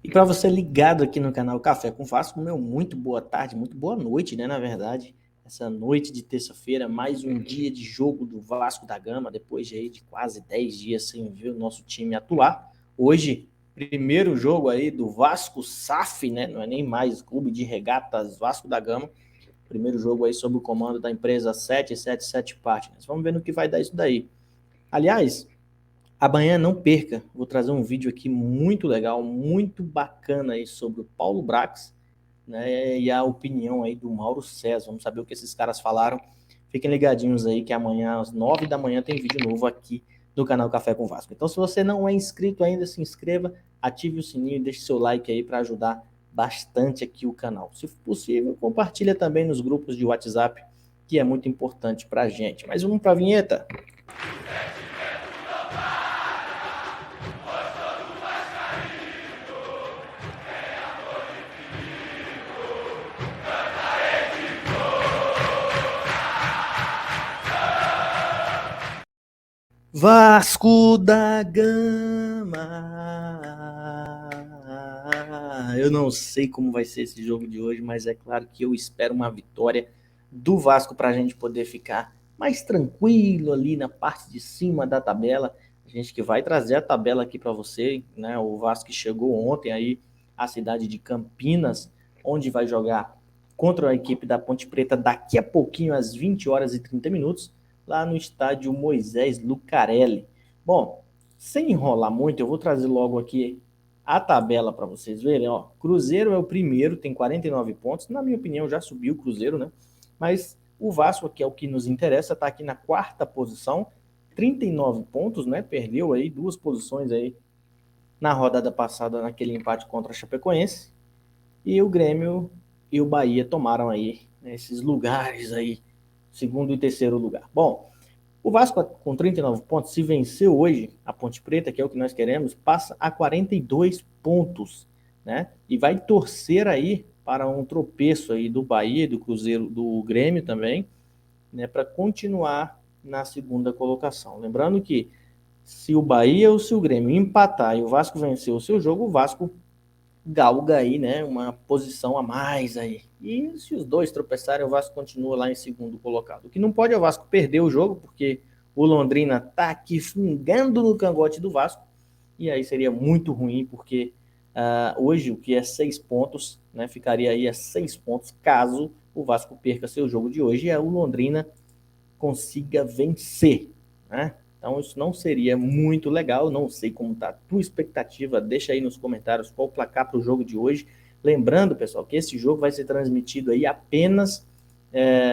E para você ligado aqui no canal Café com Vasco, meu, muito boa tarde, muito boa noite, né? Na verdade, essa noite de terça-feira, mais um dia de jogo do Vasco da Gama, depois de quase 10 dias sem ver o nosso time atuar. Hoje, primeiro jogo aí do Vasco SAF, né? Não é nem mais Clube de Regatas Vasco da Gama. Primeiro jogo aí sob o comando da empresa 777 Partners. Vamos ver no que vai dar isso daí. Aliás, amanhã não perca, vou trazer um vídeo aqui muito legal, muito bacana aí sobre o Paulo Brax, né, e a opinião aí do Mauro César. Vamos saber o que esses caras falaram. Fiquem ligadinhos aí que amanhã às 9 da manhã tem vídeo novo aqui no canal Café com Vasco. Então, se você não é inscrito ainda, se inscreva, ative o sininho e deixe seu like aí para ajudar bastante aqui o canal. Se possível, compartilha também nos grupos de WhatsApp, que é muito importante para a gente. Mas vamos para a vinheta. Vasco da Gama. Eu não sei como vai ser esse jogo de hoje, mas é claro que eu espero uma vitória do Vasco para a gente poder ficar mais tranquilo ali na parte de cima da tabela. A gente que vai trazer a tabela aqui para você, né? O Vasco chegou ontem aí à cidade de Campinas, onde vai jogar contra a equipe da Ponte Preta daqui a pouquinho às 20 horas e 30 minutos lá no estádio Moisés Lucarelli. Bom, sem enrolar muito, eu vou trazer logo aqui a tabela para vocês verem. Ó, Cruzeiro é o primeiro, tem 49 pontos. Na minha opinião, já subiu o Cruzeiro, né? Mas o Vasco, que é o que nos interessa, está aqui na quarta posição, 39 pontos, né? Perdeu aí duas posições aí na rodada passada, naquele empate contra a Chapecoense. E o Grêmio e o Bahia tomaram aí, né, esses lugares aí, segundo e terceiro lugar. Bom, o Vasco, com 39 pontos, se venceu hoje a Ponte Preta, que é o que nós queremos, passa a 42 pontos, né? E vai torcer aí para um tropeço aí do Bahia, do Cruzeiro, do Grêmio também, né? Para continuar na segunda colocação. Lembrando que se o Bahia ou se o Grêmio empatar e o Vasco vencer o seu jogo, o Vasco galga aí, né? Uma posição a mais aí. E se os dois tropeçarem, o Vasco continua lá em segundo colocado. O que não pode é o Vasco perder o jogo, porque o Londrina tá aqui fungando no cangote do Vasco. E aí seria muito ruim, porque hoje o que é 6 pontos, né? Ficaria aí a 6 pontos caso o Vasco perca seu jogo de hoje e o Londrina consiga vencer, né? Então isso não seria muito legal, não sei como está a tua expectativa, deixa aí nos comentários qual o placar para o jogo de hoje. Lembrando, pessoal, que esse jogo vai ser transmitido aí apenas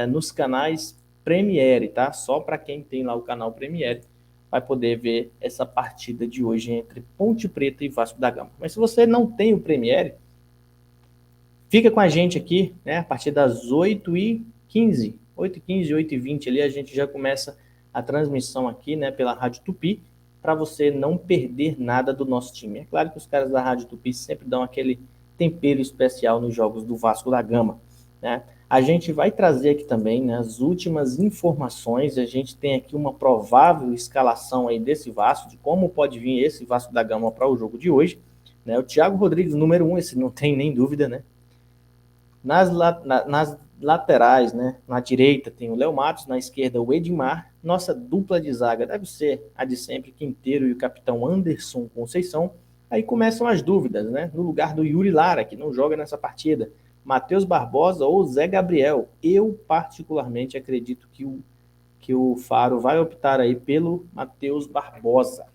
nos canais Premiere, tá? Só para quem tem lá o canal Premiere vai poder ver essa partida de hoje entre Ponte Preta e Vasco da Gama. Mas se você não tem o Premiere, fica com a gente aqui, né? A partir das 8h15, 8h15, 8h20 ali, a gente já começa a transmissão aqui, né, pela Rádio Tupi, para você não perder nada do nosso time. É claro que os caras da Rádio Tupi sempre dão aquele tempero especial nos jogos do Vasco da Gama, né? A gente vai trazer aqui também, né, as últimas informações. A gente tem aqui uma provável escalação aí desse Vasco, de como pode vir esse Vasco da Gama para o jogo de hoje, né? O Thiago Rodrigues, número 1, esse não tem nem dúvida, né? Nas laterais, né? Na direita tem o Léo Matos, na esquerda o Edmar. Nossa dupla de zaga deve ser a de sempre, Quinteiro e o capitão Anderson Conceição. Aí começam as dúvidas, né? No lugar do Yuri Lara, que não joga nessa partida, Matheus Barbosa ou Zé Gabriel. Eu, particularmente, acredito que o Faro vai optar aí pelo Matheus Barbosa.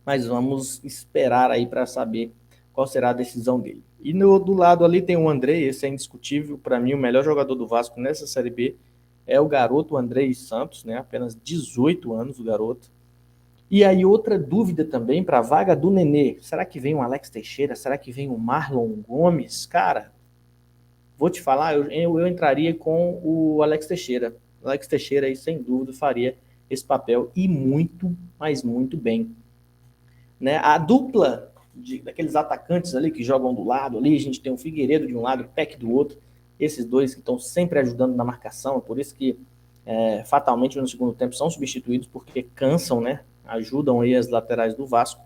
Mas vamos esperar aí para saber qual será a decisão dele. E do lado ali tem o André, esse é indiscutível, para mim o melhor jogador do Vasco nessa Série B é o garoto André Santos, né? Apenas 18 anos o garoto. E aí outra dúvida também para a vaga do Nenê, será que vem o Alex Teixeira? Será que vem o Marlon Gomes? Cara, vou te falar, eu entraria com o Alex Teixeira. O Alex Teixeira aí sem dúvida faria esse papel e muito, mas muito bem, né? A dupla daqueles atacantes ali que jogam do lado ali, a gente tem o Figueiredo de um lado, o Peck do outro, esses dois que estão sempre ajudando na marcação, por isso que fatalmente no segundo tempo são substituídos, porque cansam, né? Ajudam aí as laterais do Vasco.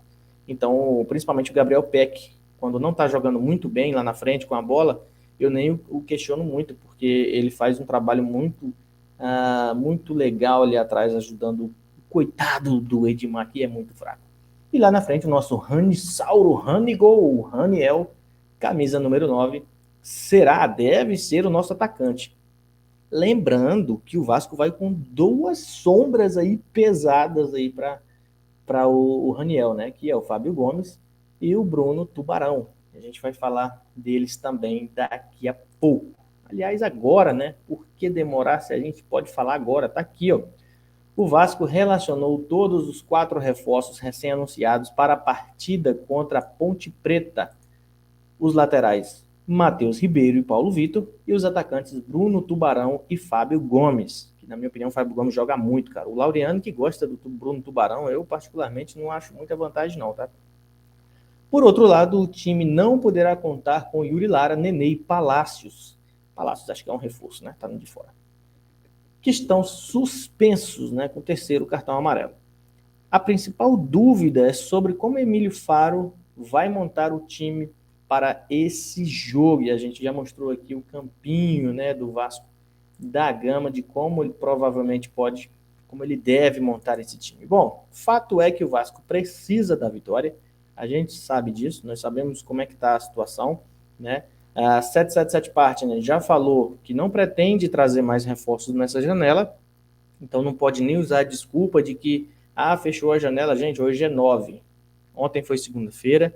Então, principalmente o Gabriel Peck, quando não está jogando muito bem lá na frente com a bola, eu nem o questiono muito, porque ele faz um trabalho muito legal ali atrás, ajudando o coitado do Edmar, que é muito fraco. E lá na frente o nosso Ranisauro, Ranigol, Raniel, camisa número 9, deve ser o nosso atacante. Lembrando que o Vasco vai com duas sombras aí pesadas aí para o Raniel, né? Que é o Fábio Gomes e o Bruno Tubarão. A gente vai falar deles também daqui a pouco. Aliás, agora, né? Por que demorar se a gente pode falar agora? Tá aqui, ó. O Vasco relacionou todos os 4 reforços recém-anunciados para a partida contra a Ponte Preta. Os laterais Matheus Ribeiro e Paulo Vitor, e os atacantes Bruno Tubarão e Fábio Gomes, que na minha opinião o Fábio Gomes joga muito, cara. O Laureano que gosta do Bruno Tubarão, eu particularmente não acho muita vantagem não, tá? Por outro lado, o time não poderá contar com Yuri Lara, Nenê e Palácios. Palácios acho que é um reforço, né? Tá no de fora. Que estão suspensos, né, com o terceiro cartão amarelo. A principal dúvida é sobre como Emílio Faro vai montar o time para esse jogo. E a gente já mostrou aqui o campinho, né, do Vasco da Gama, de como ele provavelmente pode, como ele deve montar esse time. Bom, fato é que o Vasco precisa da vitória. A gente sabe disso, nós sabemos como é que está a situação, né? A 777 Partner já falou que não pretende trazer mais reforços nessa janela, então não pode nem usar a desculpa de que fechou a janela, gente, hoje é 9. Ontem foi segunda-feira,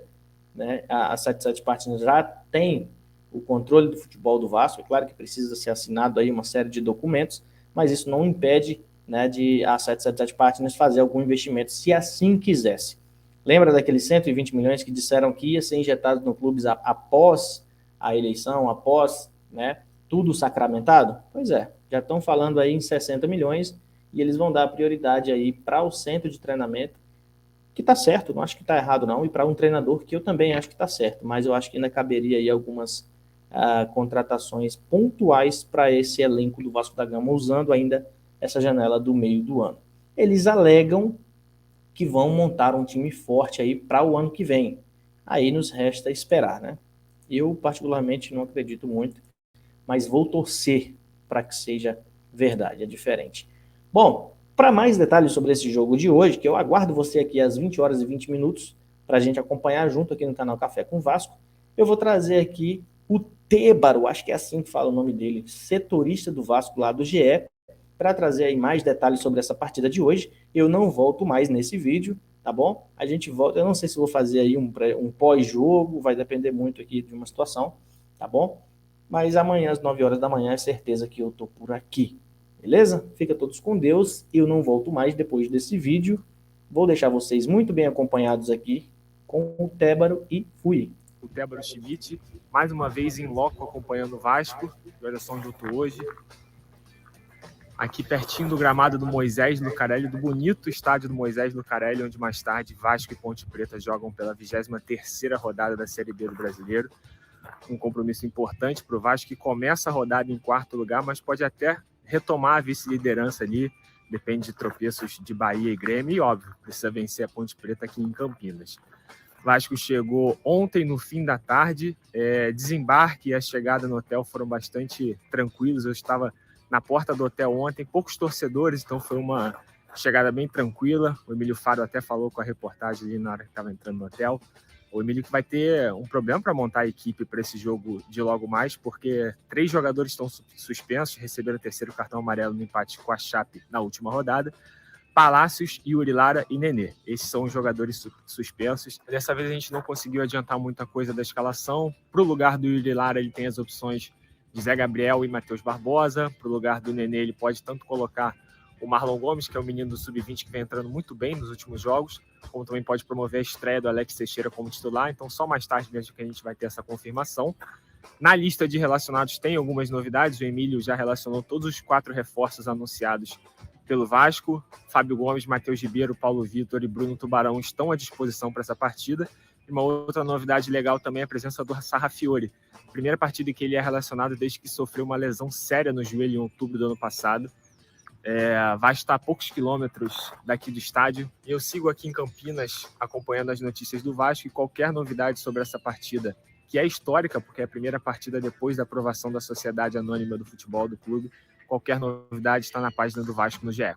né? A 77 Partners já tem o controle do futebol do Vasco, é claro que precisa ser assinado aí uma série de documentos, mas isso não impede, né, de a 777 Partners fazer algum investimento, se assim quisesse. Lembra daqueles 120 milhões que disseram que ia ser injetado no clube após a eleição, após, né, tudo sacramentado? Pois é, já estão falando aí em 60 milhões e eles vão dar prioridade aí para o centro de treinamento, que está certo, não acho que está errado não, e para um treinador que eu também acho que está certo, mas eu acho que ainda caberia aí algumas contratações pontuais para esse elenco do Vasco da Gama, usando ainda essa janela do meio do ano. Eles alegam que vão montar um time forte aí para o ano que vem. Aí nos resta esperar, né? Eu particularmente não acredito muito, mas vou torcer para que seja verdade, é diferente. Bom, para mais detalhes sobre esse jogo de hoje, que eu aguardo você aqui às 20 horas e 20 minutos para a gente acompanhar junto aqui no canal Café com Vasco, eu vou trazer aqui o Têbaro, acho que é assim que fala o nome dele, setorista do Vasco lá do GE, para trazer aí mais detalhes sobre essa partida de hoje. Eu não volto mais nesse vídeo, tá bom? A gente volta, eu não sei se vou fazer aí um pós-jogo, vai depender muito aqui de uma situação, tá bom? Mas amanhã às 9 horas da manhã é certeza que eu tô por aqui, beleza? Fica todos com Deus, eu não volto mais depois desse vídeo. Vou deixar vocês muito bem acompanhados aqui com o Tébaro e fui. O Tébaro Schmidt, mais uma vez em loco acompanhando o Vasco. E olha só onde eu tô hoje. Aqui pertinho do gramado do Moisés Lucarelli, do bonito estádio do Moisés Lucarelli, onde mais tarde Vasco e Ponte Preta jogam pela 23ª rodada da Série B do Brasileiro. Um compromisso importante para o Vasco, que começa a rodada em 4º lugar, mas pode até retomar a vice-liderança ali, depende de tropeços de Bahia e Grêmio, e óbvio, precisa vencer a Ponte Preta aqui em Campinas. Vasco chegou ontem no fim da tarde, desembarque e a chegada no hotel foram bastante tranquilos, eu estava na porta do hotel ontem, poucos torcedores, então foi uma chegada bem tranquila, o Emílio Faro até falou com a reportagem ali na hora que estava entrando no hotel. O Emílio que vai ter um problema para montar a equipe para esse jogo de logo mais, porque 3 jogadores estão suspensos, receberam o 3º cartão amarelo no empate com a Chape na última rodada. Palácios, Yuri Lara e Nenê. Esses são os jogadores suspensos. Dessa vez a gente não conseguiu adiantar muita coisa da escalação. Para o lugar do Yuri Lara, ele tem as opções de Zé Gabriel e Matheus Barbosa. Para o lugar do Nenê, ele pode tanto colocar o Marlon Gomes, que é o menino do Sub-20 que vem entrando muito bem nos últimos jogos, como também pode promover a estreia do Alex Teixeira como titular. Então só mais tarde mesmo que a gente vai ter essa confirmação. Na lista de relacionados tem algumas novidades. O Emílio já relacionou todos os 4 reforços anunciados pelo Vasco. Fábio Gomes, Matheus Ribeiro, Paulo Vitor e Bruno Tubarão estão à disposição para essa partida. E uma outra novidade legal também é a presença do Sarrafiore. Primeira partida que ele é relacionado desde que sofreu uma lesão séria no joelho em outubro do ano passado. Vai estar a poucos quilômetros daqui do estádio. Eu sigo aqui em Campinas acompanhando as notícias do Vasco, e qualquer novidade sobre essa partida, que é histórica, porque é a primeira partida depois da aprovação da Sociedade Anônima do Futebol do clube, qualquer novidade está na página do Vasco no GE.